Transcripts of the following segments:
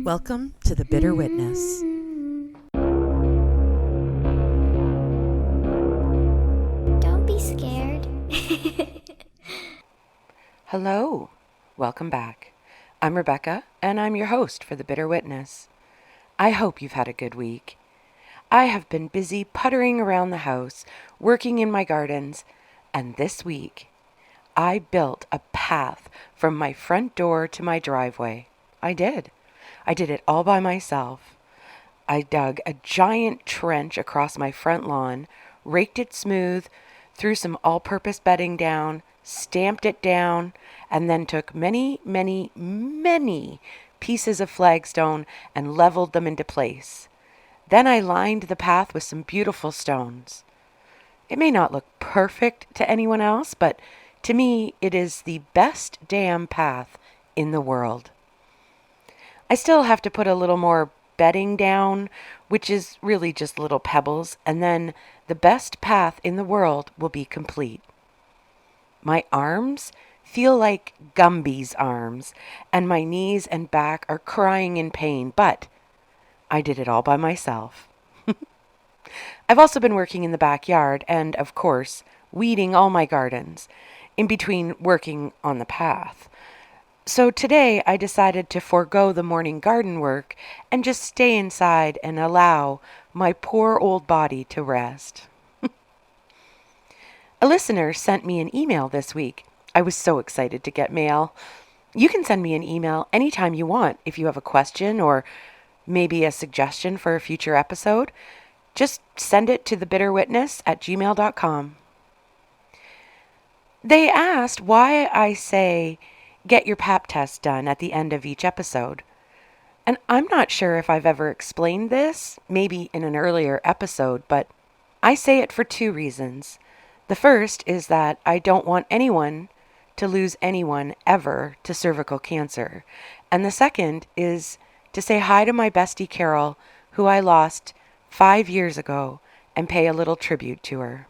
Welcome to The Bitter Witness. Don't be scared. Hello, welcome back. I'm Rebecca, and I'm your host for The Bitter Witness. I hope you've had a good week. I have been busy puttering around the house, working in my gardens, and this week I built a path from my front door to my driveway. I did it all by myself. I dug a giant trench across my front lawn, raked it smooth, threw some all-purpose bedding down, stamped it down, and then took many pieces of flagstone and leveled them into place. Then I lined the path with some beautiful stones. It may not look perfect to anyone else, but to me it is the best damn path in the world. I still have to put a little more bedding down, which is really just little pebbles, and then the best path in the world will be complete. My arms feel like Gumby's arms, and my knees and back are crying in pain, but I did it all by myself. I've also been working in the backyard and, of course, weeding all my gardens, in between working on the path. So today I decided to forego the morning garden work and just stay inside and allow my poor old body to rest. A listener sent me an email this week. I was so excited to get mail. You can send me an email anytime you want if you have a question or maybe a suggestion for a future episode. Just send it to thebitterwitness@gmail.com. They asked why I say get your pap test done at the end of each episode. And I'm not sure if I've ever explained this, maybe in an earlier episode, but I say it for two reasons. The first is that I don't want anyone to lose anyone ever to cervical cancer. And the second is to say hi to my bestie Carol, who I lost 5 years ago, and pay a little tribute to her.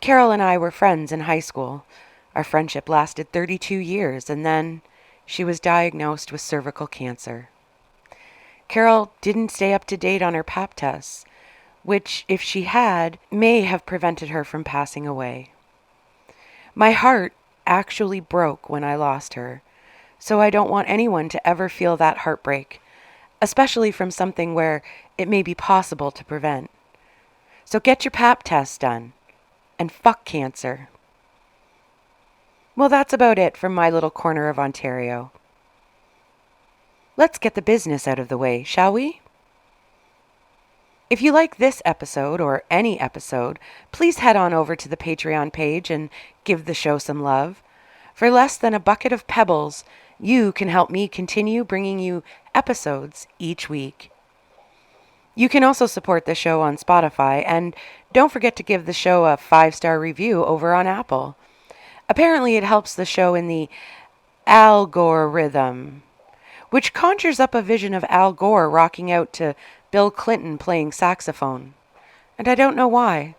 Carol and I were friends in high school. Our friendship lasted 32 years, and then she was diagnosed with cervical cancer. Carol didn't stay up to date on her pap tests, which, if she had, may have prevented her from passing away. My heart actually broke when I lost her, so I don't want anyone to ever feel that heartbreak, especially from something where it may be possible to prevent. So get your pap test done, and fuck cancer. Well, that's about it from my little corner of Ontario. Let's get the business out of the way, shall we? If you like this episode or any episode, please head on over to the Patreon page and give the show some love. For less than a bucket of pebbles, you can help me continue bringing you episodes each week. You can also support the show on Spotify, and don't forget to give the show a 5-star review over on Apple. Apparently it helps the show in the algorithm, which conjures up a vision of Al Gore rocking out to Bill Clinton playing saxophone. And I don't know why.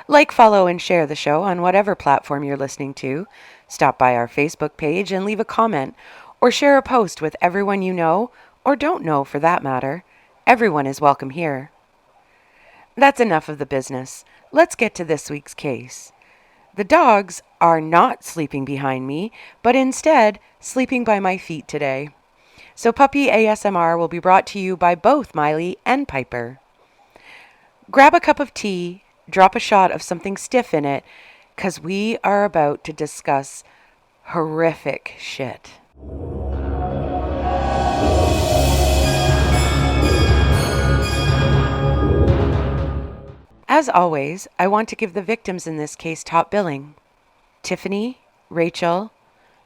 Like, follow, and share the show on whatever platform you're listening to. Stop by our Facebook page and leave a comment, or share a post with everyone you know, or don't know for that matter. Everyone is welcome here. That's enough of the business. Let's get to this week's case. The dogs are not sleeping behind me, but instead sleeping by my feet today. So Puppy ASMR will be brought to you by both Miley and Piper. Grab a cup of tea, drop a shot of something stiff in it, 'cause we are about to discuss horrific shit. As always, I want to give the victims in this case top billing: Tiffany, Rachel,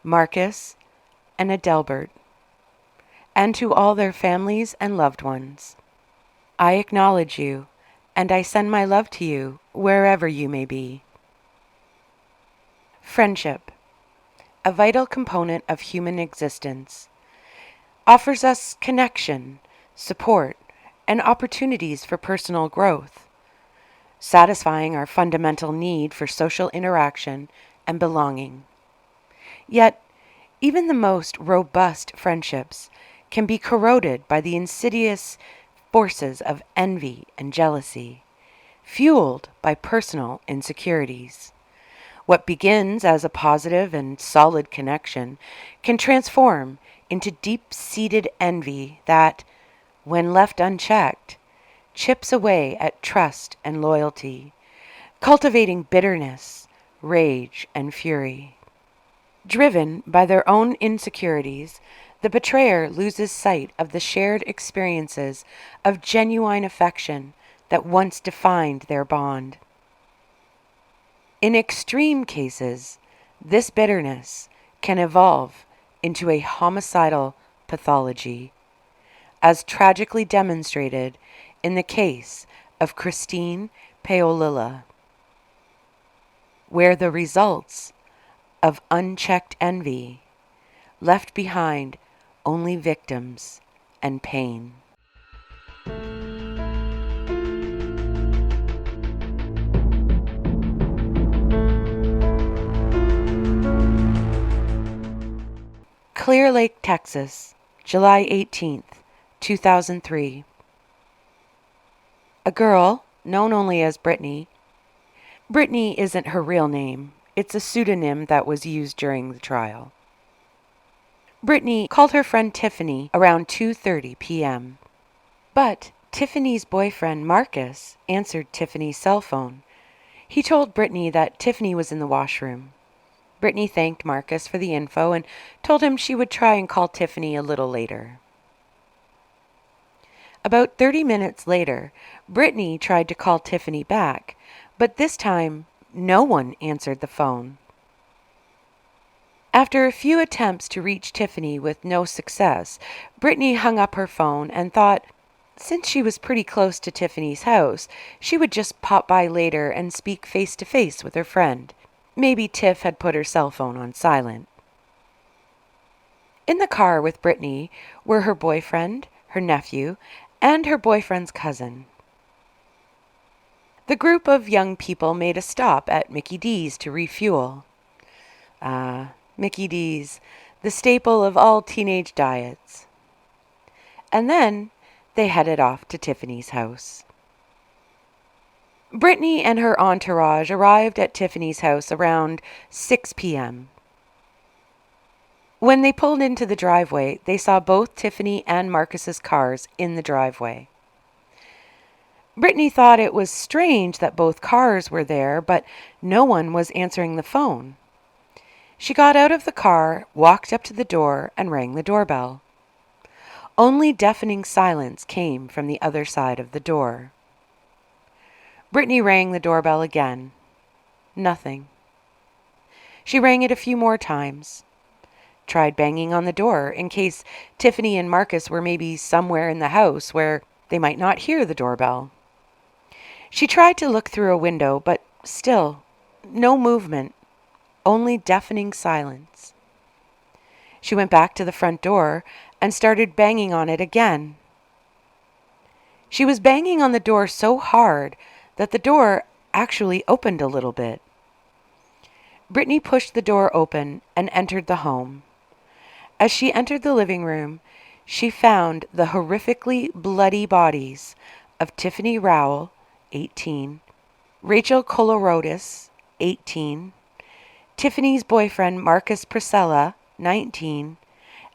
Marcus, and Adelbert, and to all their families and loved ones. I acknowledge you, and I send my love to you wherever you may be. Friendship, a vital component of human existence, offers us connection, support, and opportunities for personal growth, satisfying our fundamental need for social interaction and belonging. Yet, Even the most robust friendships can be corroded by the insidious forces of envy and jealousy, fueled by personal insecurities. What begins as a positive and solid connection can transform into deep-seated envy that, when left unchecked, chips away at trust and loyalty, cultivating bitterness, rage, and fury. Driven by their own insecurities, the betrayer loses sight of the shared experiences of genuine affection that once defined their bond. In extreme cases, this bitterness can evolve into a homicidal pathology, as tragically demonstrated in the case of Christine Paolilla, where the results of unchecked envy left behind only victims and pain. Clear Lake, Texas, July 18th, 2003. A girl, known only as Brittany. Brittany isn't her real name. It's a pseudonym that was used during the trial. Brittany called her friend Tiffany around 2:30 p.m. But Tiffany's boyfriend Marcus answered Tiffany's cell phone. He told Brittany that Tiffany was in the washroom. Brittany thanked Marcus for the info and told him she would try and call Tiffany a little later. About 30 minutes later, Brittany tried to call Tiffany back, but this time no one answered the phone. After a few attempts to reach Tiffany with no success, Brittany hung up her phone and thought, since she was pretty close to Tiffany's house, she would just pop by later and speak face-to-face with her friend. Maybe Tiff had put her cell phone on silent. In the car with Brittany were her boyfriend, her nephew, and her boyfriend's cousin. The group of young people made a stop at Mickey D's to refuel. Mickey D's, the staple of all teenage diets. And then they headed off to Tiffany's house. Brittany and her entourage arrived at Tiffany's house around 6 p.m. When they pulled into the driveway, they saw both Tiffany and Marcus's cars in the driveway. Brittany thought it was strange that both cars were there, but no one was answering the phone. She got out of the car, walked up to the door, and rang the doorbell. Only deafening silence came from the other side of the door. Brittany rang the doorbell again. Nothing. She rang it a few more times. Tried banging on the door in case Tiffany and Marcus were maybe somewhere in the house where they might not hear the doorbell. She tried to look through a window, but still, no movement, only deafening silence. She went back to the front door and started banging on it again. She was banging on the door so hard that the door actually opened a little bit. Brittany pushed the door open and entered the home. As she entered the living room, she found the horrifically bloody bodies of Tiffany Rowell, 18, Rachel Kolorodis, 18, Tiffany's boyfriend Marcus Priscilla, 19,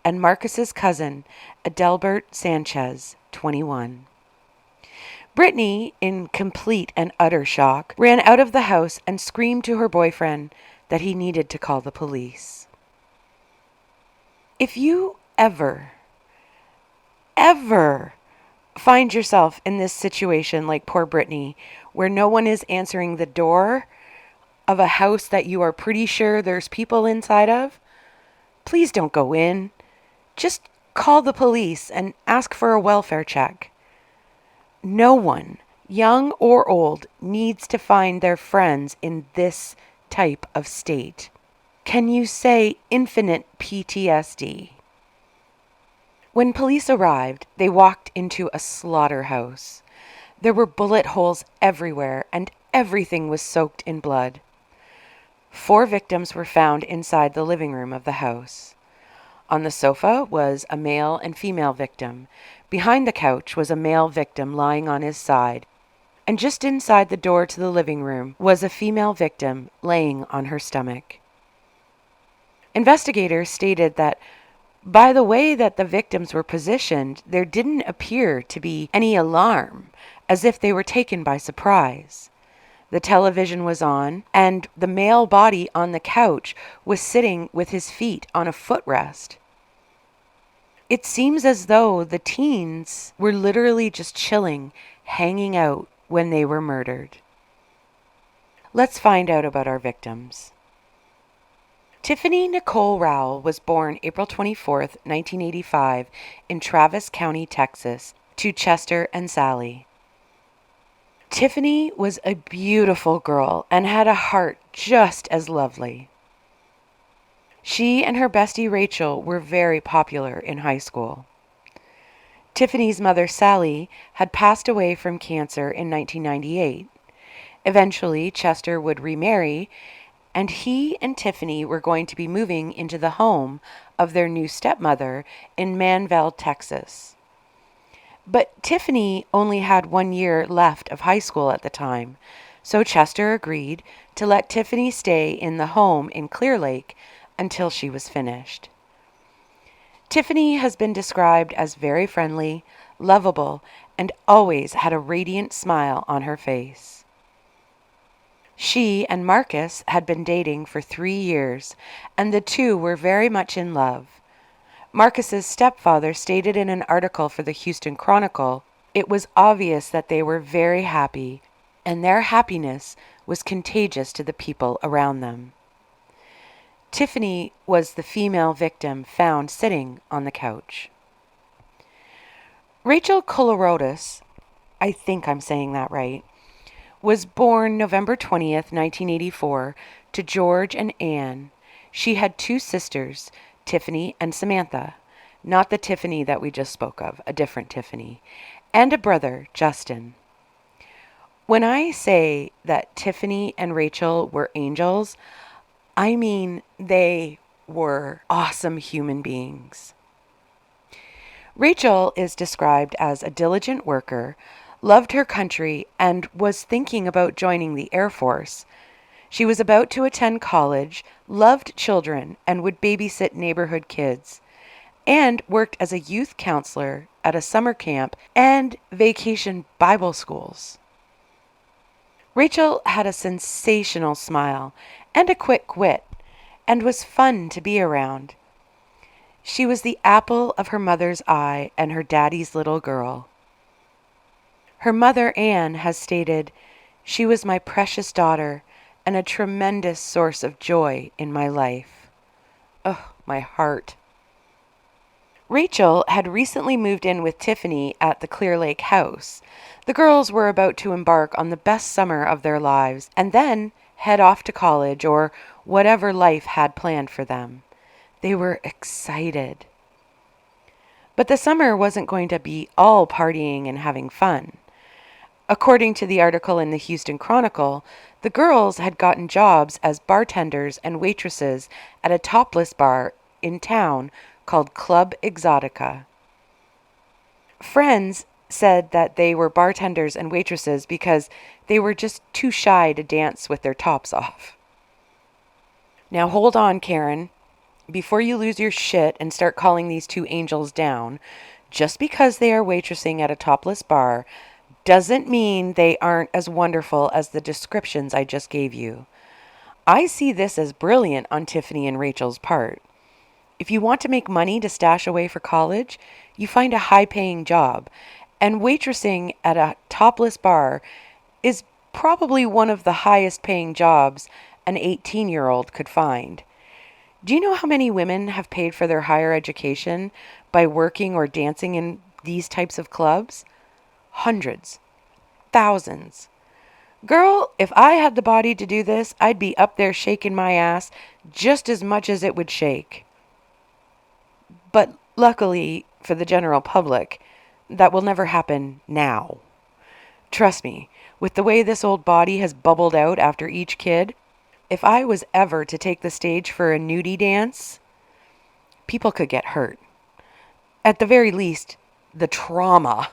and Marcus's cousin Adelbert Sanchez, 21. Brittany, in complete and utter shock, ran out of the house and screamed to her boyfriend that he needed to call the police. If you ever find yourself in this situation like poor Brittany, where no one is answering the door of a house that you are pretty sure there's people inside of, please don't go in. Just call the police and ask for a welfare check. No one, young or old, needs to find their friends in this type of state. Can you say infinite PTSD? When police arrived, they walked into a slaughterhouse. There were bullet holes everywhere, and everything was soaked in blood. 4 victims were found inside the living room of the house. On the sofa was a male and female victim. Behind the couch was a male victim lying on his side. And just inside the door to the living room was a female victim laying on her stomach. Investigators stated that by the way that the victims were positioned, there didn't appear to be any alarm, as if they were taken by surprise. The television was on, and the male body on the couch was sitting with his feet on a footrest. It seems as though the teens were literally just chilling, hanging out when they were murdered. Let's find out about our victims. Tiffany Nicole Rowell was born April 24th, 1985, in Travis County, Texas, to Chester and Sally. Tiffany was a beautiful girl and had a heart just as lovely. She and her bestie Rachel were very popular in high school. Tiffany's mother Sally had passed away from cancer in 1998. Eventually, Chester would remarry, and he and Tiffany were going to be moving into the home of their new stepmother in Manvel, Texas. But Tiffany only had 1 year left of high school at the time, so Chester agreed to let Tiffany stay in the home in Clear Lake until she was finished. Tiffany has been described as very friendly, lovable, and always had a radiant smile on her face. She and Marcus had been dating for 3 years, and the two were very much in love. Marcus's stepfather stated in an article for the Houston Chronicle, it was obvious that they were very happy, and their happiness was contagious to the people around them. Tiffany was the female victim found sitting on the couch. Rachel Kolorodis, I think I'm saying that right, was born November 20th, 1984, to George and Anne. She had 2 sisters, Tiffany and Samantha, not the Tiffany that we just spoke of, a different Tiffany, and a brother, Justin. When I say that Tiffany and Rachel were angels, I mean they were awesome human beings. Rachel is described as a diligent worker, loved her country, and was thinking about joining the Air Force. She was about to attend college, loved children, and would babysit neighborhood kids, and worked as a youth counselor at a summer camp and vacation Bible schools. Rachel had a sensational smile and a quick wit, and was fun to be around. She was the apple of her mother's eye and her daddy's little girl. Her mother, Anne, has stated, "She was my precious daughter and a tremendous source of joy in my life." Oh, my heart. Rachel had recently moved in with Tiffany at the Clear Lake house. The girls were about to embark on the best summer of their lives and then head off to college or whatever life had planned for them. They were excited. But the summer wasn't going to be all partying and having fun. According to the article in the Houston Chronicle, the girls had gotten jobs as bartenders and waitresses at a topless bar in town called Club Exotica. Friends said that they were bartenders and waitresses because they were just too shy to dance with their tops off. Now hold on, Karen. Before you lose your shit and start calling these 2 angels down, just because they are waitressing at a topless bar doesn't mean they aren't as wonderful as the descriptions I just gave you. I see this as brilliant on Tiffany and Rachel's part. If you want to make money to stash away for college, you find a high-paying job, and waitressing at a topless bar is probably one of the highest-paying jobs an 18-year-old could find. Do you know how many women have paid for their higher education by working or dancing in these types of clubs? Hundreds. Thousands. Girl, if I had the body to do this, I'd be up there shaking my ass just as much as it would shake. But luckily for the general public, that will never happen now. Trust me, with the way this old body has bubbled out after each kid, if I was ever to take the stage for a nudie dance, people could get hurt. At the very least, the trauma.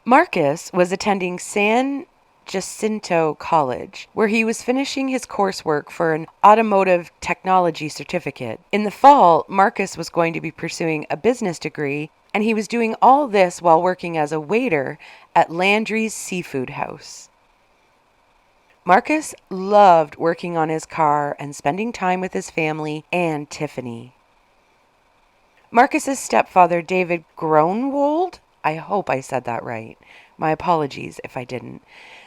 Marcus was attending San Jacinto College, where he was finishing his coursework for an automotive technology certificate. In the fall, Marcus was going to be pursuing a business degree, and he was doing all this while working as a waiter at Landry's Seafood House. Marcus loved working on his car and spending time with his family and Tiffany. Marcus's stepfather, David Groenwold, I hope I said that right, my apologies if I didn't,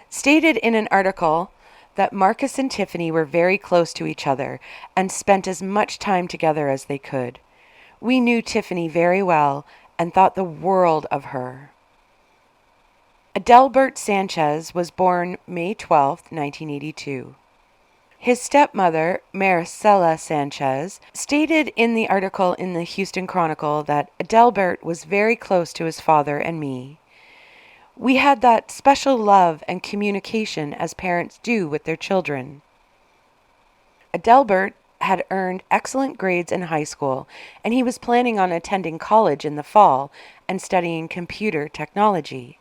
stated in an article that Marcus and Tiffany were very close to each other and spent as much time together as they could. We knew Tiffany very well and thought the world of her. Adelbert Sanchez was born May 12, 1982. His stepmother, Maricela Sanchez, stated in the article in the Houston Chronicle that Adelbert was very close to his father and me. We had that special love and communication as parents do with their children. Adelbert had earned excellent grades in high school, and he was planning on attending college in the fall and studying computer technology.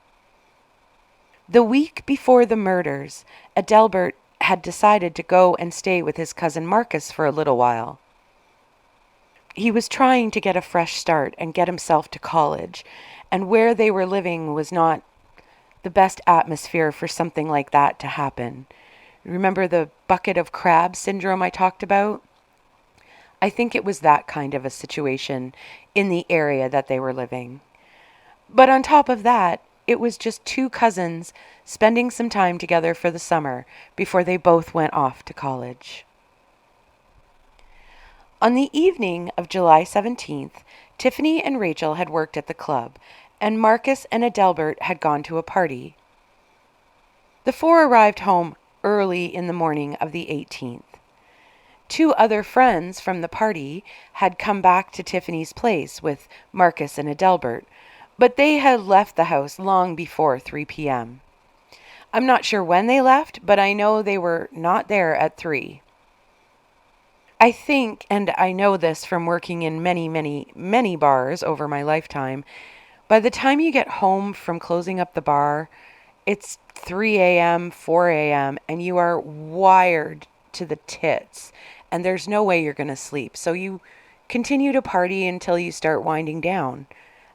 The week before the murders, Adelbert had decided to go and stay with his cousin Marcus for a little while. He was trying to get a fresh start and get himself to college, and where they were living was not the best atmosphere for something like that to happen. Remember the bucket of crabs syndrome I talked about? I think it was that kind of a situation in the area that they were living. But on top of that, it was just two cousins spending some time together for the summer before they both went off to college. On the evening of July 17th, Tiffany and Rachel had worked at the club, and Marcus and Adelbert had gone to a party. The four arrived home early in the morning of the 18th. Two other friends from the party had come back to Tiffany's place with Marcus and Adelbert, but they had left the house long before 3 p.m. I'm not sure when they left, but I know they were not there at 3. I think, and I know this from working in many bars over my lifetime, by the time you get home from closing up the bar, it's 3 a.m., 4 a.m., and you are wired to the tits, and there's no way you're going to sleep. So you continue to party until you start winding down,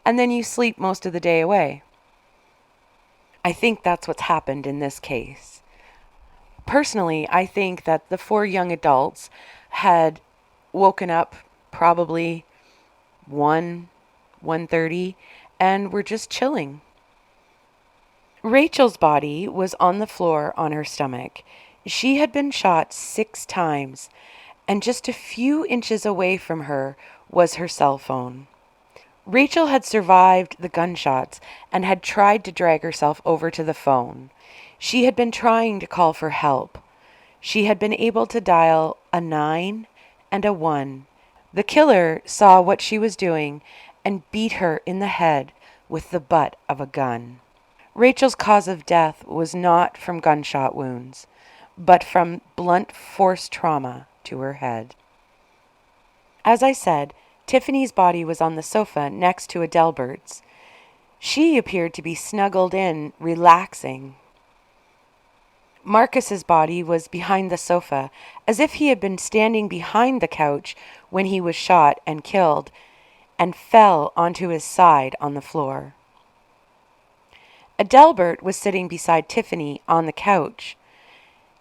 and then you sleep most of the day away. I think that's what's happened in this case. Personally, I think that the four young adults had woken up probably 1:30 and were just chilling. Rachel's body was on the floor on her stomach. She had been shot 6 times, and just a few inches away from her was her cell phone. Rachel had survived the gunshots and had tried to drag herself over to the phone. She had been trying to call for help. She had been able to dial a 9 and a 1. The killer saw what she was doing and beat her in the head with the butt of a gun. Rachel's cause of death was not from gunshot wounds, but from blunt force trauma to her head. As I said, Tiffany's body was on the sofa next to Adelbert's. She appeared to be snuggled in, relaxing. Marcus's body was behind the sofa, as if he had been standing behind the couch when he was shot and killed, and fell onto his side on the floor. Adelbert was sitting beside Tiffany on the couch.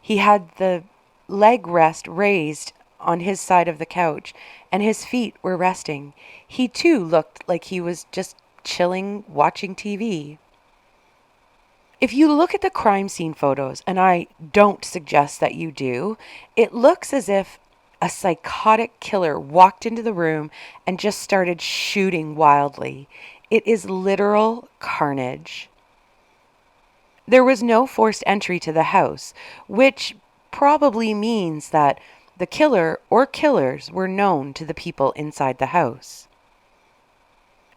He had the leg rest raised on his side of the couch, and his feet were resting. He too looked like he was just chilling, watching TV. If you look at the crime scene photos, and I don't suggest that you do, it looks as if a psychotic killer walked into the room and just started shooting wildly. It is literal carnage. There was no forced entry to the house, which probably means that the killer or killers were known to the people inside the house.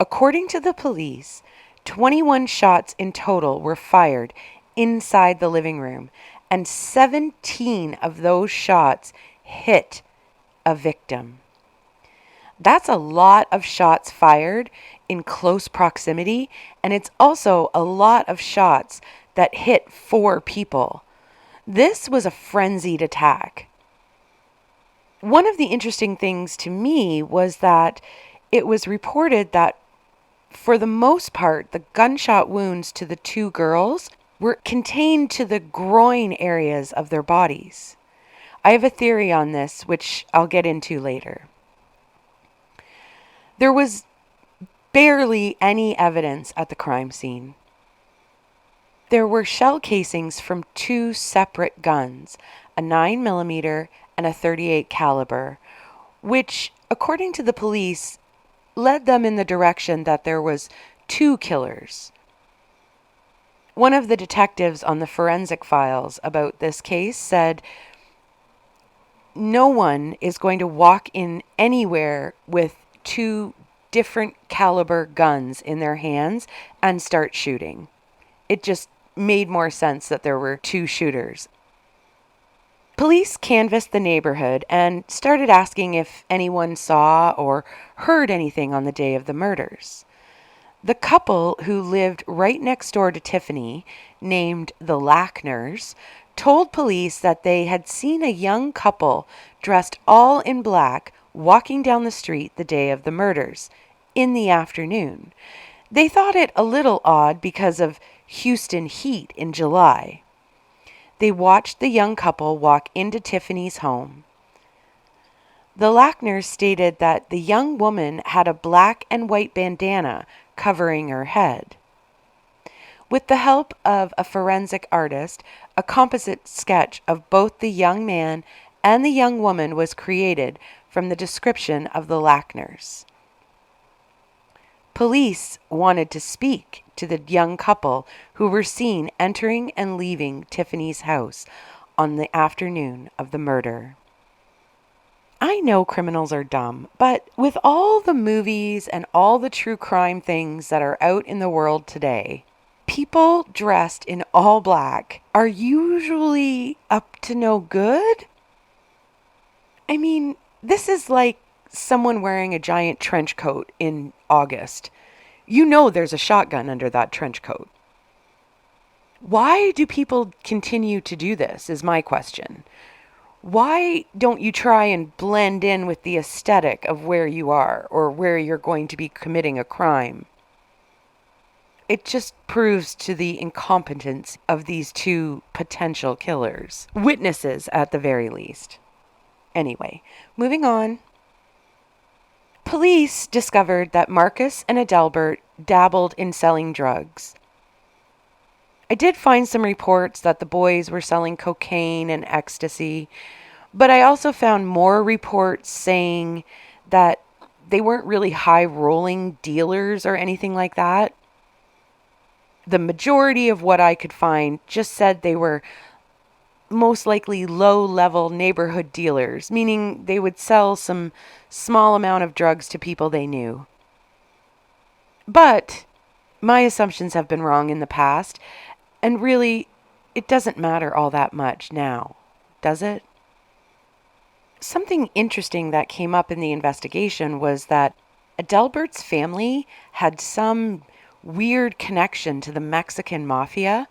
According to the police, 21 shots in total were fired inside the living room, and 17 of those shots hit a victim. That's a lot of shots fired in close proximity, and it's also a lot of shots that hit 4 people. This was a frenzied attack. One of the interesting things to me was that it was reported that for the most part, the gunshot wounds to the 2 girls were contained to the groin areas of their bodies. I have a theory on this, which I'll get into later. There was barely any evidence at the crime scene. There were shell casings from 2 separate guns, a 9mm and a .38 caliber, which, according to the police, led them in the direction that there was 2 killers. One of the detectives on the forensic files about this case said, "No one is going to walk in anywhere with 2 different caliber guns in their hands and start shooting." It just made more sense that there were 2 shooters. Police canvassed the neighborhood and started asking if anyone saw or heard anything on the day of the murders. The couple who lived right next door to Tiffany, named the Lackners, told police that they had seen a young couple dressed all in black walking down the street the day of the murders, in the afternoon. They thought it a little odd because of Houston heat in July. They watched the young couple walk into Tiffany's home. The Lackners stated that the young woman had a black and white bandana covering her head. With the help of a forensic artist, a composite sketch of both the young man and the young woman was created from the description of the Lackners. Police wanted to speak to the young couple who were seen entering and leaving Tiffany's house on the afternoon of the murder. I know criminals are dumb, but with all the movies and all the true crime things that are out in the world today, people dressed in all black are usually up to no good. I mean, this is like someone wearing a giant trench coat in August. You know there's a shotgun under that trench coat. Why do people continue to do this, is my question. Why don't you try and blend in with the aesthetic of where you are or where you're going to be committing a crime? It just proves to the incompetence of these 2 potential killers. Witnesses, at the very least. Anyway, moving on. Police discovered that Marcus and Adelbert dabbled in selling drugs. I did find some reports that the boys were selling cocaine and ecstasy, but I also found more reports saying that they weren't really high-rolling dealers or anything like that. The majority of what I could find just said they were most likely low-level neighborhood dealers, meaning they would sell some small amount of drugs to people they knew. But my assumptions have been wrong in the past, and really, it doesn't matter all that much now, does it? Something interesting that came up in the investigation was that Adelbert's family had some weird connection to the Mexican mafia,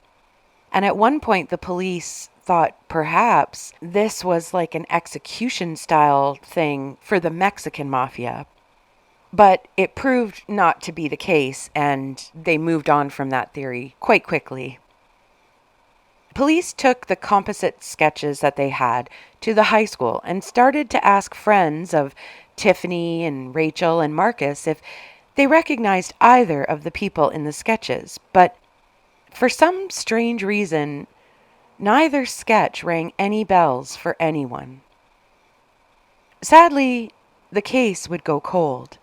and at one point the police thought perhaps this was like an execution style thing for the Mexican mafia. But it proved not to be the case, and they moved on from that theory quite quickly. Police took the composite sketches that they had to the high school and started to ask friends of Tiffany and Rachel and Marcus if they recognized either of the people in the sketches, but for some strange reason, neither sketch rang any bells for anyone. Sadly, the case would go cold.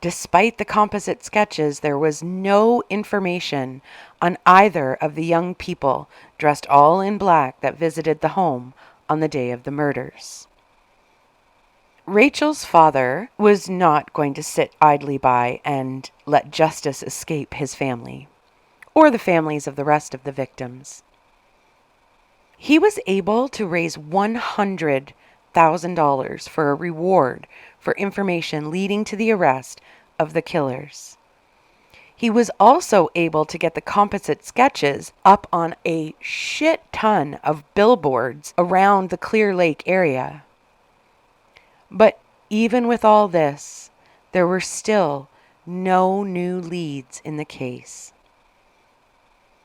Despite the composite sketches, there was no information on either of the young people dressed all in black that visited the home on the day of the murders. Rachel's father was not going to sit idly by and let justice escape his family, or the families of the rest of the victims. He was able to raise $100 $100,000 for a reward for information leading to the arrest of the killers. He was also able to get the composite sketches up on a shit ton of billboards around the Clear Lake area. But even with all this, there were still no new leads in the case.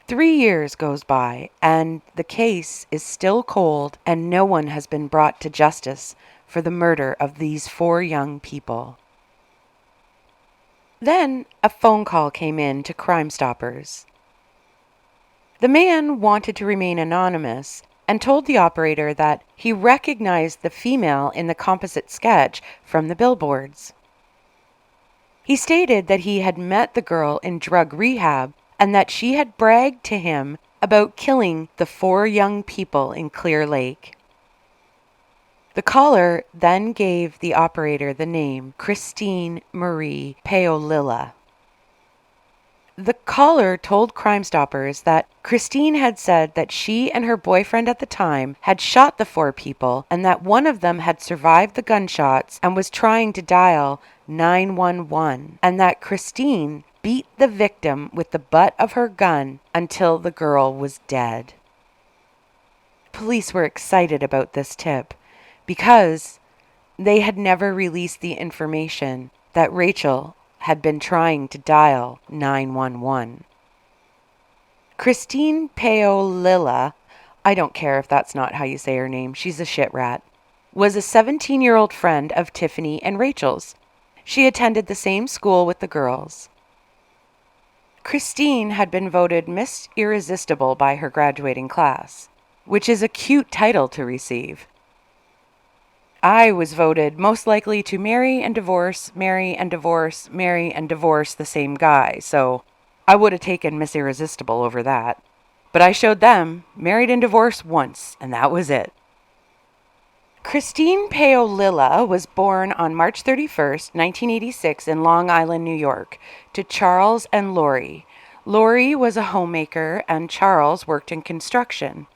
3 years goes by, and the case is still cold, and no one has been brought to justice for the murder of these 4 young people. Then a phone call came in to Crime Stoppers. The man wanted to remain anonymous and told the operator that he recognized the female in the composite sketch from the billboards. He stated that he had met the girl in drug rehab and that she had bragged to him about killing the 4 young people in Clear Lake. The caller then gave the operator the name Christine Marie Paolilla. The caller told Crime Stoppers that Christine had said that she and her boyfriend at the time had shot the 4 people and that one of them had survived the gunshots and was trying to dial 911, and that Christine beat the victim with the butt of her gun until the girl was dead. Police were excited about this tip because they had never released the information that Rachel had been trying to dial 911. Christine Paolilla, I don't care if that's not how you say her name, she's a shit rat, was a 17-year-old friend of Tiffany and Rachel's. She attended the same school with the girls. Christine had been voted Miss Irresistible by her graduating class, which is a cute title to receive. I was voted most likely to marry and divorce, marry and divorce, marry and divorce the same guy, so I would have taken Miss Irresistible over that. But I showed them married and divorced once, and that was it. Christine Paolilla was born on March 31st, 1986 in Long Island, New York, to Charles and Lori. Lori was a homemaker and Charles worked in construction.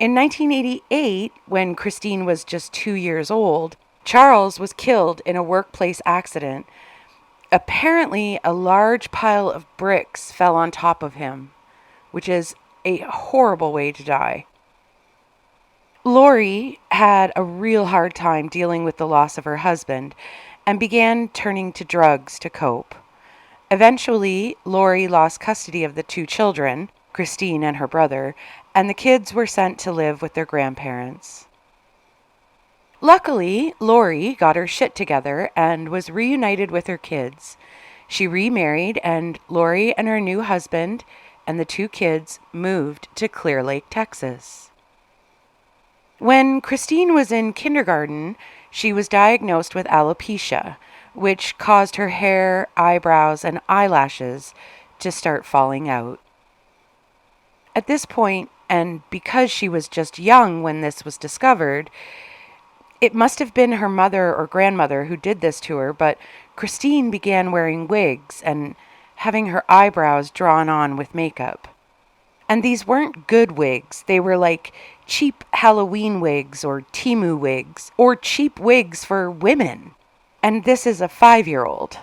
In 1988, when Christine was just 2 years old, Charles was killed in a workplace accident. Apparently, a large pile of bricks fell on top of him, which is a horrible way to die. Lori had a real hard time dealing with the loss of her husband and began turning to drugs to cope. Eventually, Lori lost custody of the 2 children, Christine and her brother, and the kids were sent to live with their grandparents. Luckily, Lori got her shit together and was reunited with her kids. She remarried, and Lori and her new husband and the 2 kids moved to Clear Lake, Texas. When Christine was in kindergarten, she was diagnosed with alopecia, which caused her hair, eyebrows, and eyelashes to start falling out. At this point, and because she was just young when this was discovered, it must have been her mother or grandmother who did this to her, but Christine began wearing wigs and having her eyebrows drawn on with makeup. And these weren't good wigs. They were like cheap Halloween wigs or Temu wigs or cheap wigs for women. And this is a 5-year-old.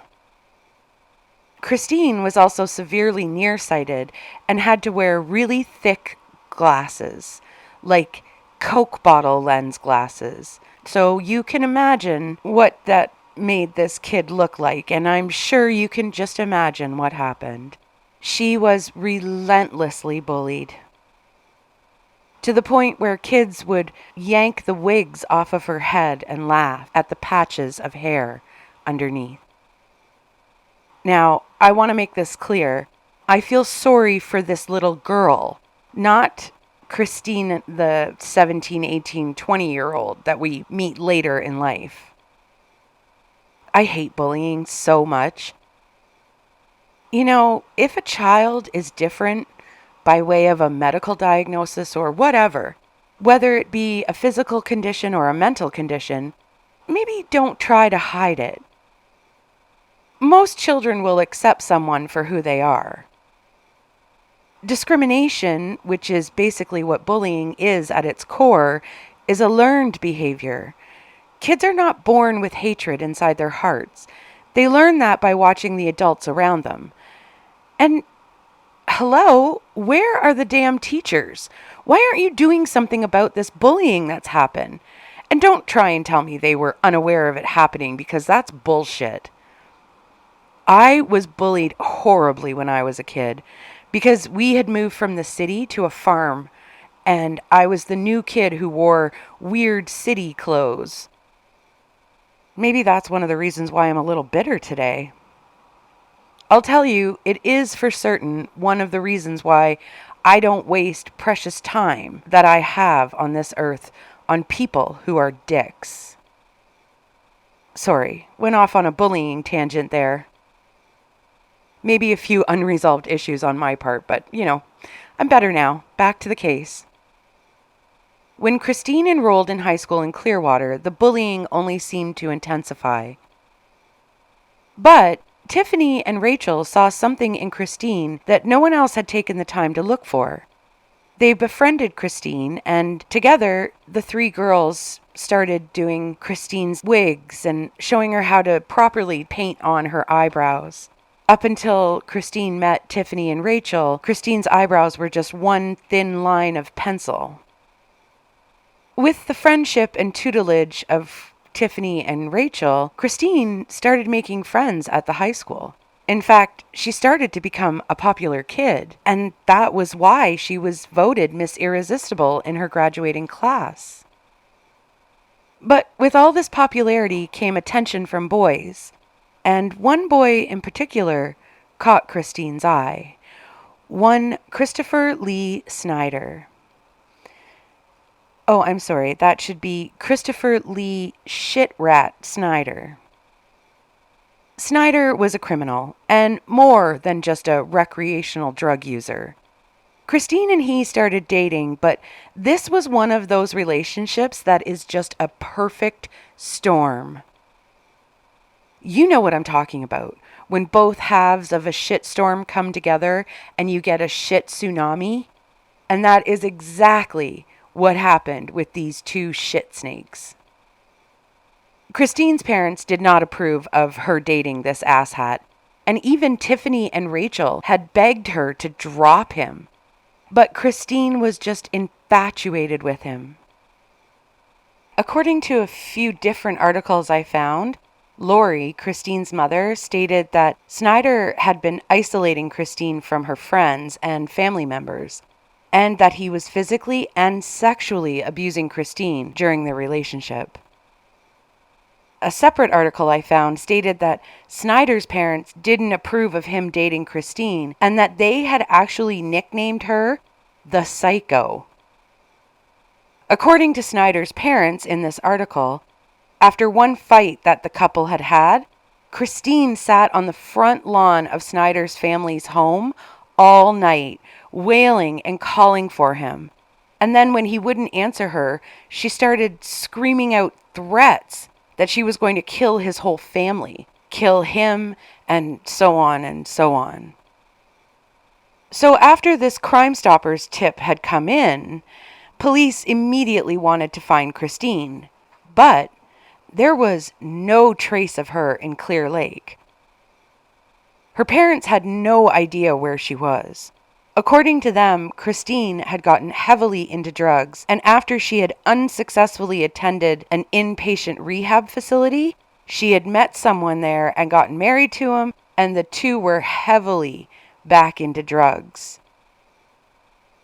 Christine was also severely nearsighted and had to wear really thick glasses, like Coke bottle lens glasses. So you can imagine what that made this kid look like, and I'm sure you can just imagine what happened. She was relentlessly bullied, to the point where kids would yank the wigs off of her head and laugh at the patches of hair underneath. Now, I want to make this clear. I feel sorry for this little girl, not Christine, the 17, 18, 20-year-old that we meet later in life. I hate bullying so much. You know, if a child is different by way of a medical diagnosis or whatever, whether it be a physical condition or a mental condition, maybe don't try to hide it. Most children will accept someone for who they are. Discrimination, which is basically what bullying is at its core, is a learned behavior. Kids are not born with hatred inside their hearts. They learn that by watching the adults around them. And hello, where are the damn teachers? Why aren't you doing something about this bullying that's happened? And don't try and tell me they were unaware of it happening, because that's bullshit. I was bullied horribly when I was a kid because we had moved from the city to a farm, and I was the new kid who wore weird city clothes. Maybe that's one of the reasons why I'm a little bitter today. I'll tell you, it is for certain one of the reasons why I don't waste precious time that I have on this earth on people who are dicks. Sorry, went off on a bullying tangent there. Maybe a few unresolved issues on my part, but, I'm better now. Back to the case. When Christine enrolled in high school in Clearwater, the bullying only seemed to intensify. But Tiffany and Rachel saw something in Christine that no one else had taken the time to look for. They befriended Christine, and together, the three girls started doing Christine's wigs and showing her how to properly paint on her eyebrows. Up until Christine met Tiffany and Rachel, Christine's eyebrows were just one thin line of pencil. With the friendship and tutelage of Tiffany and Rachel, Christine started making friends at the high school. In fact, she started to become a popular kid, and that was why she was voted Miss Irresistible in her graduating class. But with all this popularity came attention from boys, and one boy in particular caught Christine's eye. One Christopher Lee Snyder. Oh, I'm sorry, that should be Christopher Lee Shitrat Snyder. Snyder was a criminal, and more than just a recreational drug user. Christine and he started dating, but this was one of those relationships that is just a perfect storm. You know what I'm talking about, when both halves of a shitstorm come together and you get a shit tsunami. And that is exactly what happened with these two shit snakes. Christine's parents did not approve of her dating this asshat, and even Tiffany and Rachel had begged her to drop him. But Christine was just infatuated with him. According to a few different articles I found, Lori, Christine's mother, stated that Snyder had been isolating Christine from her friends and family members, and that he was physically and sexually abusing Christine during their relationship. A separate article I found stated that Snyder's parents didn't approve of him dating Christine, and that they had actually nicknamed her the Psycho. According to Snyder's parents in this article, after one fight that the couple had had, Christine sat on the front lawn of Snyder's family's home all night, wailing and calling for him. And then when he wouldn't answer her, she started screaming out threats that she was going to kill his whole family, kill him, and so on and so on. So after this Crime Stoppers tip had come in, police immediately wanted to find Christine, but there was no trace of her in Clear Lake. Her parents had no idea where she was. According to them, Christine had gotten heavily into drugs, and after she had unsuccessfully attended an inpatient rehab facility, she had met someone there and gotten married to him, and the two were heavily back into drugs.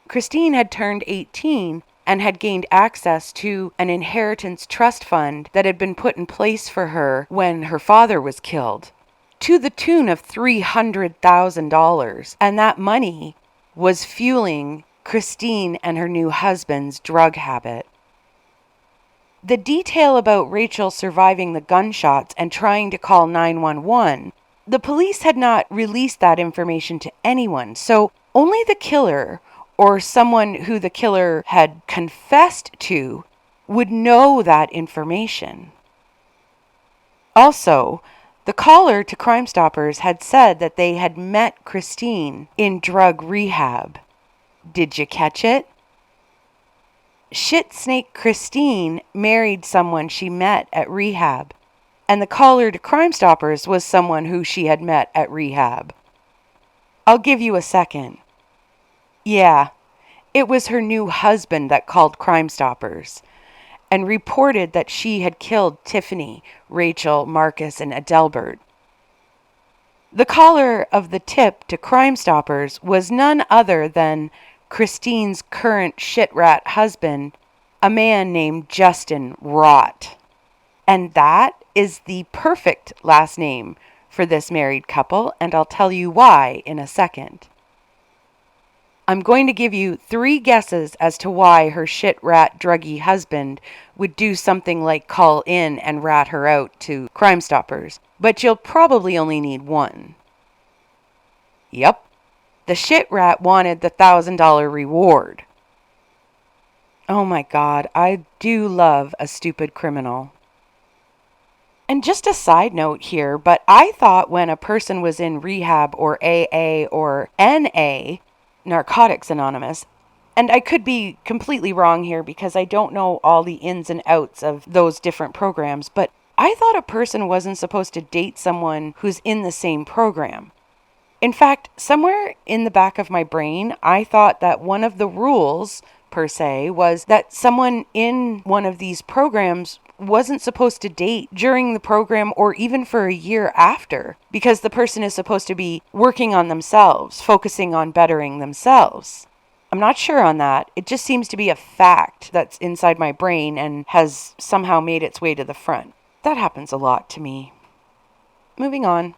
Christine had turned 18 and had gained access to an inheritance trust fund that had been put in place for her when her father was killed, to the tune of $300,000, and that money was fueling Christine and her new husband's drug habit. The detail about Rachel surviving the gunshots and trying to call 911, the police had not released that information to anyone, so only the killer, or someone who the killer had confessed to, would know that information. Also, the caller to Crime Stoppers had said that they had met Christine in drug rehab. Did you catch it? Shit Snake Christine married someone she met at rehab, and the caller to Crime Stoppers was someone who she had met at rehab. I'll give you a second. Yeah, it was her new husband that called Crime Stoppers and reported that she had killed Tiffany, Rachel, Marcus, and Adelbert. The caller of the tip to Crime Stoppers was none other than Christine's current shit-rat husband, a man named Justin Rott. And that is the perfect last name for this married couple, and I'll tell you why in a second. I'm going to give you 3 guesses as to why her shit-rat druggy husband would do something like call in and rat her out to Crime Stoppers, but you'll probably only need 1. Yep, the shit-rat wanted the $1,000 reward. Oh my God, I do love a stupid criminal. And just a side note here, but I thought when a person was in rehab or AA or NA, Narcotics Anonymous, and I could be completely wrong here because I don't know all the ins and outs of those different programs, but I thought a person wasn't supposed to date someone who's in the same program. In fact, somewhere in the back of my brain, I thought that one of the rules, per se, was that someone in one of these programs wasn't supposed to date during the program or even for a year after, because the person is supposed to be working on themselves, focusing on bettering themselves. I'm not sure on that. It just seems to be a fact that's inside my brain and has somehow made its way to the front. That happens a lot to me. Moving on.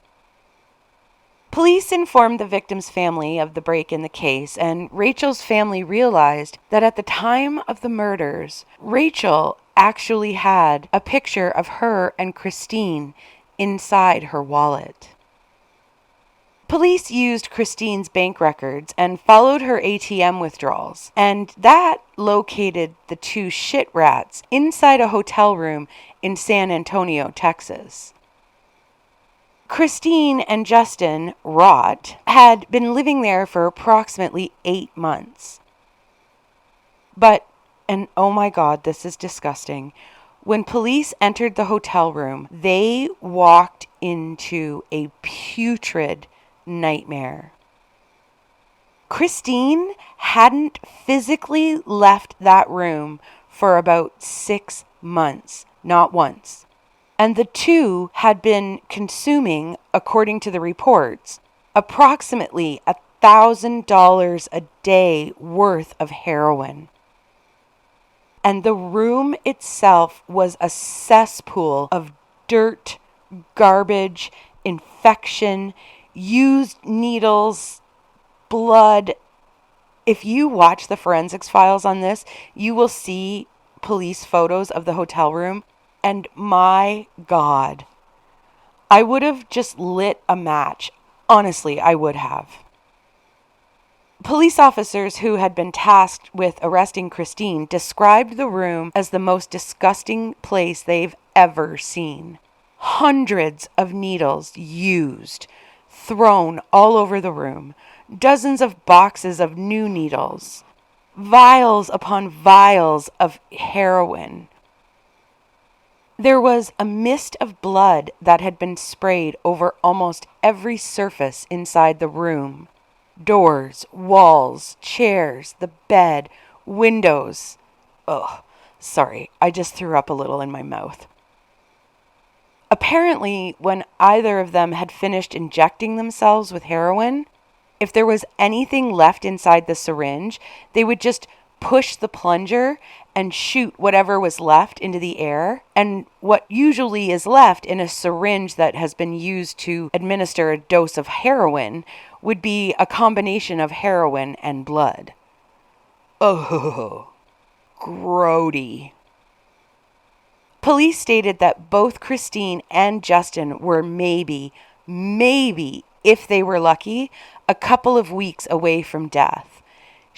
Police informed the victim's family of the break in the case, and Rachel's family realized that at the time of the murders, Rachel actually had a picture of her and Christine inside her wallet. Police used Christine's bank records and followed her ATM withdrawals, and that located the 2 shit rats inside a hotel room in San Antonio, Texas. Christine and Justin Rott had been living there for approximately 8 months. But, and oh my God, this is disgusting, when police entered the hotel room, they walked into a putrid nightmare. Christine hadn't physically left that room for about 6 months, not once. And the 2 had been consuming, according to the reports, approximately $1,000 a day worth of heroin. And the room itself was a cesspool of dirt, garbage, infection, used needles, blood. If you watch the forensics files on this, you will see police photos of the hotel room. And my God, I would have just lit a match. Honestly, I would have. Police officers who had been tasked with arresting Christine described the room as the most disgusting place they've ever seen. Hundreds of needles used, thrown all over the room, dozens of boxes of new needles, vials upon vials of heroin. There was a mist of blood that had been sprayed over almost every surface inside the room. Doors, walls, chairs, the bed, windows. Ugh, sorry, I just threw up a little in my mouth. Apparently, when either of them had finished injecting themselves with heroin, if there was anything left inside the syringe, they would just push the plunger and shoot whatever was left into the air. And what usually is left in a syringe that has been used to administer a dose of heroin would be a combination of heroin and blood. Oh, grody. Police stated that both Christine and Justin were maybe, if they were lucky, a couple of weeks away from death.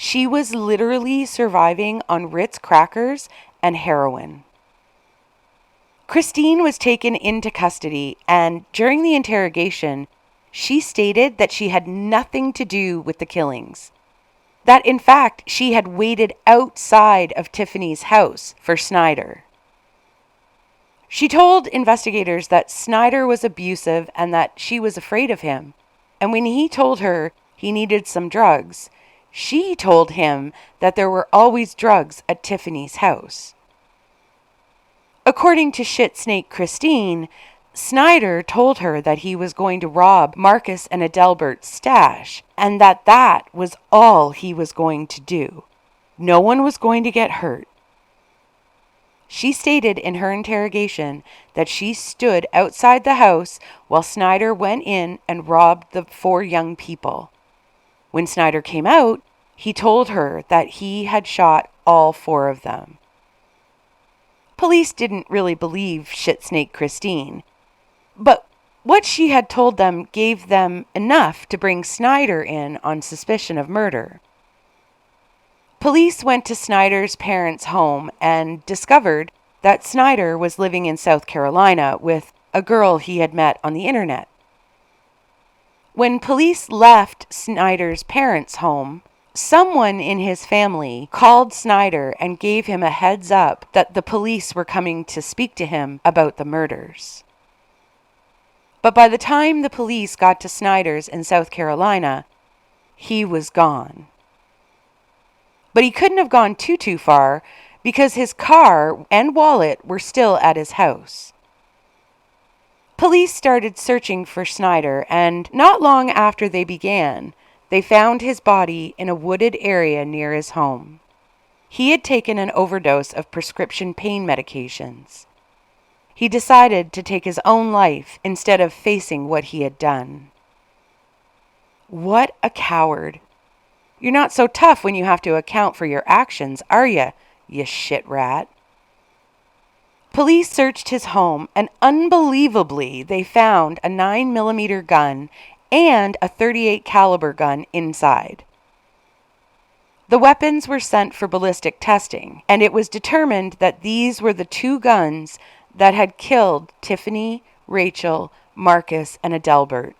She was literally surviving on Ritz crackers and heroin. Christine was taken into custody, and during the interrogation, she stated that she had nothing to do with the killings. that in fact she had waited outside of Tiffany's house for Snyder. She told investigators that Snyder was abusive and that she was afraid of him. And when he told her he needed some drugs, she told him that there were always drugs at Tiffany's house. According to Shitsnake Christine, Snyder told her that he was going to rob Marcus and Adelbert's stash, and that was all he was going to do. No one was going to get hurt. She stated in her interrogation that she stood outside the house while Snyder went in and robbed the 4 young people. When Snyder came out, he told her that he had shot all 4 of them. Police didn't really believe Shitsnake Christine, but what she had told them gave them enough to bring Snyder in on suspicion of murder. Police went to Snyder's parents' home and discovered that Snyder was living in South Carolina with a girl he had met on the internet. When police left Snyder's parents' home, someone in his family called Snyder and gave him a heads up that the police were coming to speak to him about the murders. But by the time the police got to Snyder's in South Carolina, he was gone. But he couldn't have gone too far because his car and wallet were still at his house. Police started searching for Snyder, and not long after they began, they found his body in a wooded area near his home. He had taken an overdose of prescription pain medications. He decided to take his own life instead of facing what he had done. What a coward. You're not so tough when you have to account for your actions, are you shit rat? Police searched his home, and unbelievably, they found a 9mm gun and a .38 caliber gun inside. The weapons were sent for ballistic testing, and it was determined that these were the 2 guns that had killed Tiffany, Rachel, Marcus, and Adelbert.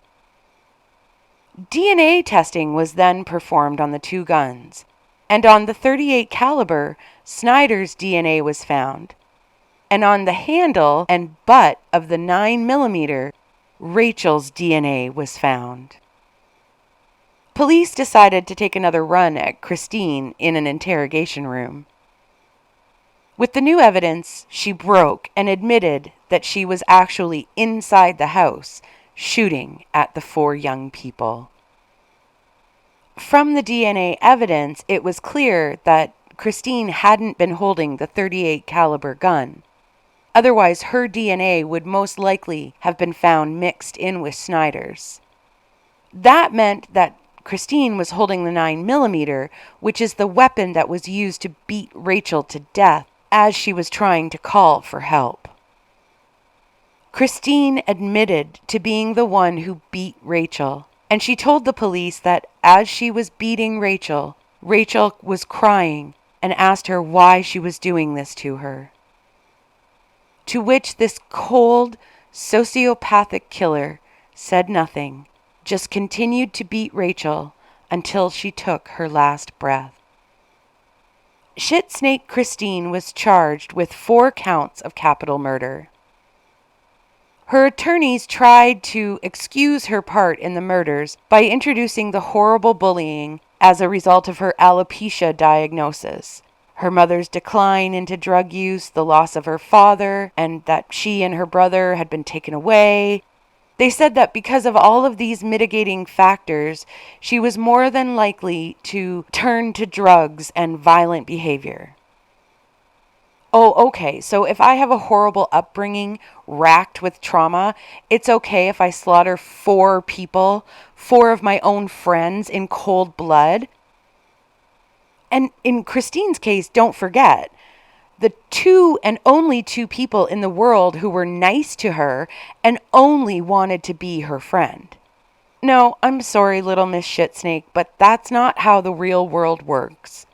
DNA testing was then performed on the 2 guns, and on the .38 caliber, Snyder's DNA was found, and on the handle and butt of the 9mm, Rachel's DNA was found. Police decided to take another run at Christine in an interrogation room. With the new evidence, she broke and admitted that she was actually inside the house, shooting at the 4 young people. From the DNA evidence, it was clear that Christine hadn't been holding the .38 caliber gun. Otherwise, her DNA would most likely have been found mixed in with Snyder's. That meant that Christine was holding the 9mm, which is the weapon that was used to beat Rachel to death as she was trying to call for help. Christine admitted to being the one who beat Rachel, and she told the police that as she was beating Rachel, Rachel was crying and asked her why she was doing this to her. To which this cold, sociopathic killer said nothing, just continued to beat Rachel until she took her last breath. Shitsnake Christine was charged with 4 counts of capital murder. Her attorneys tried to excuse her part in the murders by introducing the horrible bullying as a result of her alopecia diagnosis, her mother's decline into drug use, the loss of her father, and that she and her brother had been taken away. They said that because of all of these mitigating factors, she was more than likely to turn to drugs and violent behavior. Oh, okay, so if I have a horrible upbringing, racked with trauma, it's okay if I slaughter 4 people, 4 of my own friends in cold blood? And in Christine's case, don't forget, the 2 and only 2 people in the world who were nice to her and only wanted to be her friend. No, I'm sorry, little Miss Shitsnake, but that's not how the real world works.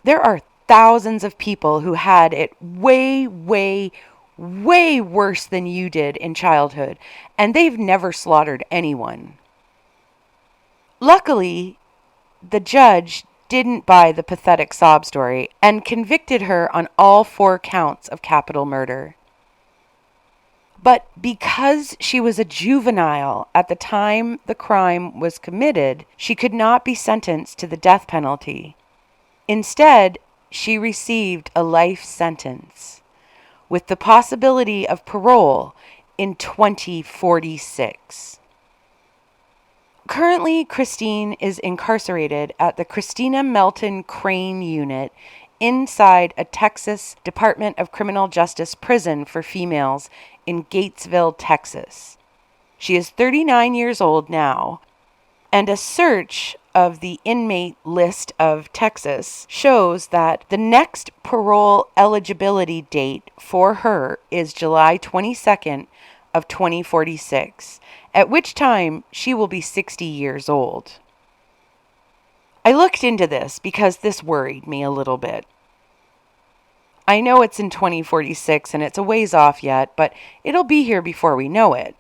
There are thousands of people who had it way, way, way worse than you did in childhood, and they've never slaughtered anyone. Luckily, the judge didn't buy the pathetic sob story and convicted her on all 4 counts of capital murder. But because she was a juvenile at the time the crime was committed, she could not be sentenced to the death penalty. Instead, she received a life sentence with the possibility of parole in 2046. Currently, Christine is incarcerated at the Christina Melton Crane Unit inside a Texas Department of Criminal Justice prison for females in Gatesville, Texas. She is 39 years old now, and a search of the inmate list of Texas shows that the next parole eligibility date for her is July 22nd of 2046, at which time she will be 60 years old. I looked into this because this worried me a little bit. I know it's in 2046 and it's a ways off yet, but it'll be here before we know it.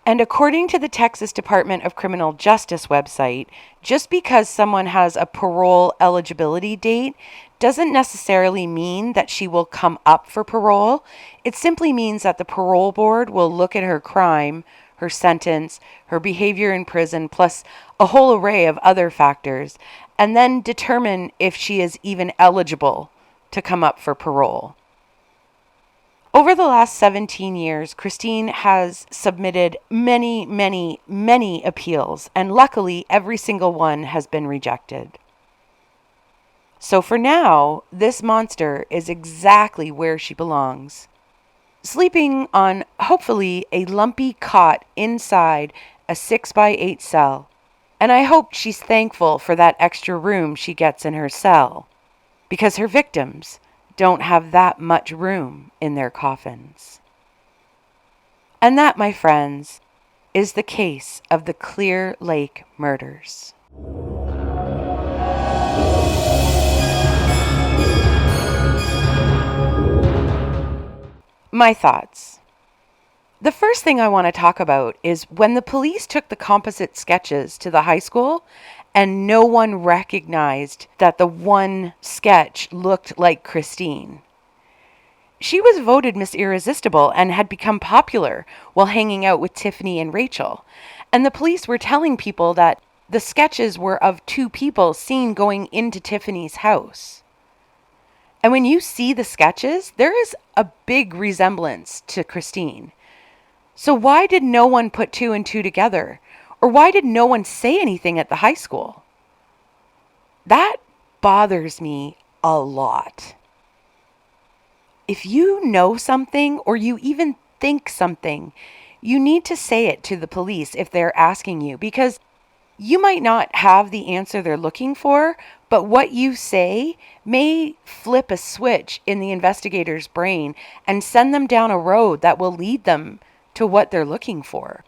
And according to the Texas Department of Criminal Justice website, just because someone has a parole eligibility date doesn't necessarily mean that she will come up for parole. It simply means that the parole board will look at her crime, her sentence, her behavior in prison, plus a whole array of other factors, and then determine if she is even eligible to come up for parole. Over the last 17 years, Christine has submitted many appeals, and luckily every single one has been rejected. So for now, this monster is exactly where she belongs, sleeping on hopefully a lumpy cot inside a 6x8 cell. And I hope she's thankful for that extra room she gets in her cell, because her victims don't have that much room in their coffins. And that, my friends, is the case of the Clear Lake murders. My thoughts. The first thing I want to talk about is when the police took the composite sketches to the high school and no one recognized that the one sketch looked like Christine. She was voted Miss Irresistible and had become popular while hanging out with Tiffany and Rachel. And the police were telling people that the sketches were of 2 people seen going into Tiffany's house. And when you see the sketches, there is a big resemblance to Christine. So why did no one put 2 and 2 together? Or why did no one say anything at the high school? That bothers me a lot. If you know something or you even think something, you need to say it to the police if they're asking you, because you might not have the answer they're looking for, but what you say may flip a switch in the investigator's brain and send them down a road that will lead them to what they're looking for.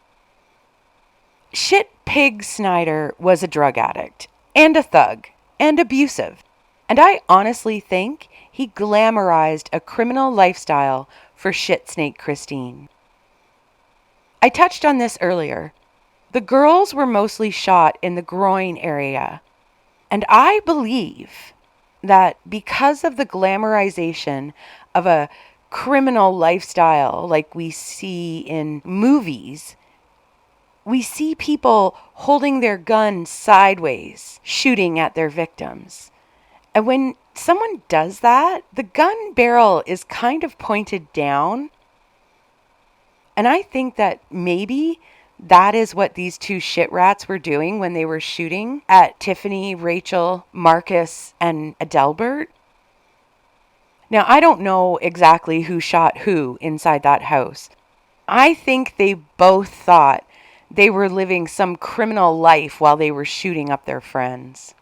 Shit Pig Snyder was a drug addict and a thug and abusive, and I honestly think he glamorized a criminal lifestyle for Shit Snake Christine. I touched on this earlier. The girls were mostly shot in the groin area, and I believe that because of the glamorization of a criminal lifestyle like we see in movies, we see people holding their gun sideways, shooting at their victims. And when someone does that, the gun barrel is kind of pointed down. And I think that maybe that is what these 2 shit rats were doing when they were shooting at Tiffany, Rachel, Marcus, and Adelbert. Now, I don't know exactly who shot who inside that house. I think they both thought they were living some criminal life while they were shooting up their friends.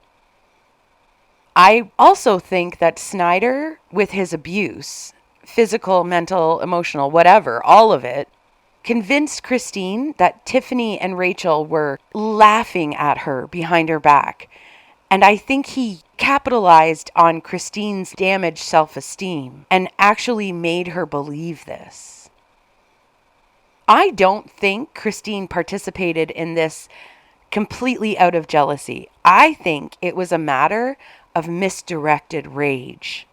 I also think that Snyder, with his abuse, physical, mental, emotional, whatever, all of it, convinced Christine that Tiffany and Rachel were laughing at her behind her back. And I think he capitalized on Christine's damaged self-esteem and actually made her believe this. I don't think Christine participated in this completely out of jealousy. I think it was a matter of misdirected rage.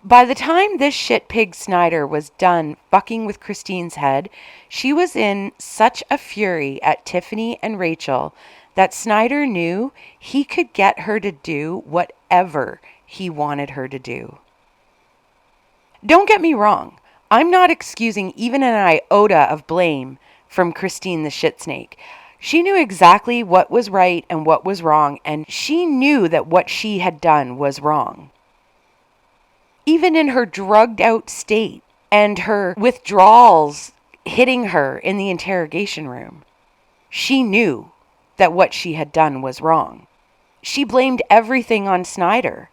By the time this shit pig Snyder was done fucking with Christine's head, she was in such a fury at Tiffany and Rachel that Snyder knew he could get her to do whatever he wanted her to do. Don't get me wrong, I'm not excusing even an iota of blame from Christine the shitsnake. She knew exactly what was right and what was wrong, and she knew that what she had done was wrong. Even in her drugged out state and her withdrawals hitting her in the interrogation room, she knew that what she had done was wrong. She blamed everything on Snyder.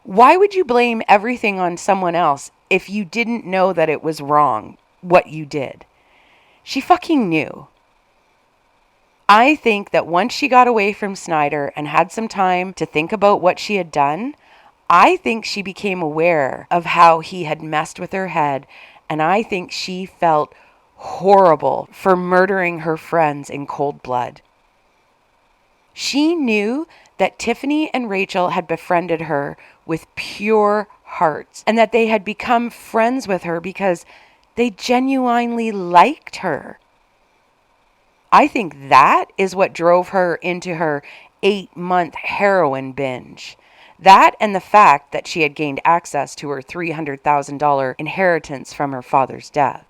Why would you blame everything on someone else if you didn't know that it was wrong, what you did? She fucking knew. I think that once she got away from Snyder and had some time to think about what she had done, I think she became aware of how he had messed with her head, and I think she felt horrible for murdering her friends in cold blood. She knew that Tiffany and Rachel had befriended her with pure hearts and that they had become friends with her because they genuinely liked her. I think that is what drove her into her 8-month heroin binge. That and the fact that she had gained access to her $300,000 inheritance from her father's death.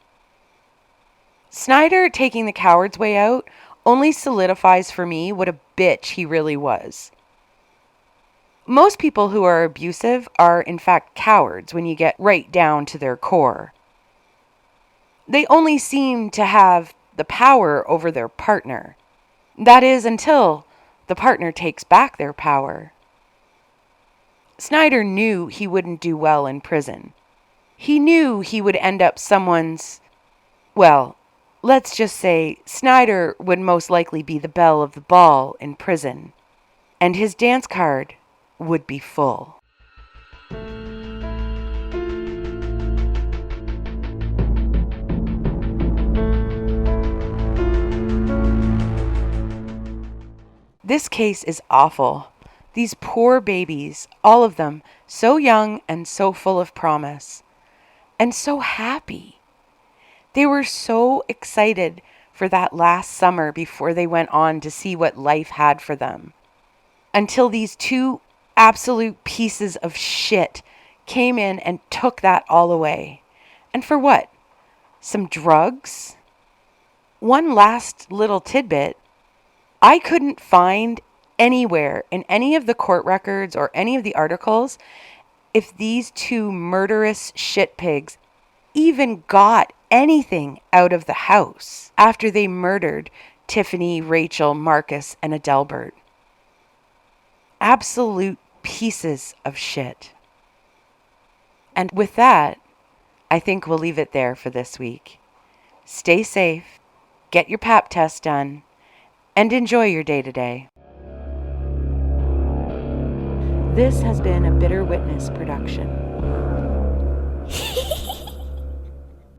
Snyder taking the coward's way out only solidifies for me what a bitch he really was. Most people who are abusive are in fact cowards when you get right down to their core. They only seem to have the power over their partner. That is, until the partner takes back their power. Snyder knew he wouldn't do well in prison. He knew he would end up someone's, well, let's just say Snyder would most likely be the belle of the ball in prison, and his dance card would be full. This case is awful. These poor babies, all of them, so young and so full of promise, and so happy. They were so excited for that last summer before they went on to see what life had for them. Until these two absolute pieces of shit came in and took that all away. And for what? Some drugs? One last little tidbit. I couldn't find anywhere in any of the court records or any of the articles if these two murderous shit pigs even got anything out of the house after they murdered Tiffany, Rachel, Marcus, and Adelbert. Absolute pieces of shit. And with that, I think we'll leave it there for this week. Stay safe, get your pap test done, and enjoy your day today. This has been a Bitter Witness production.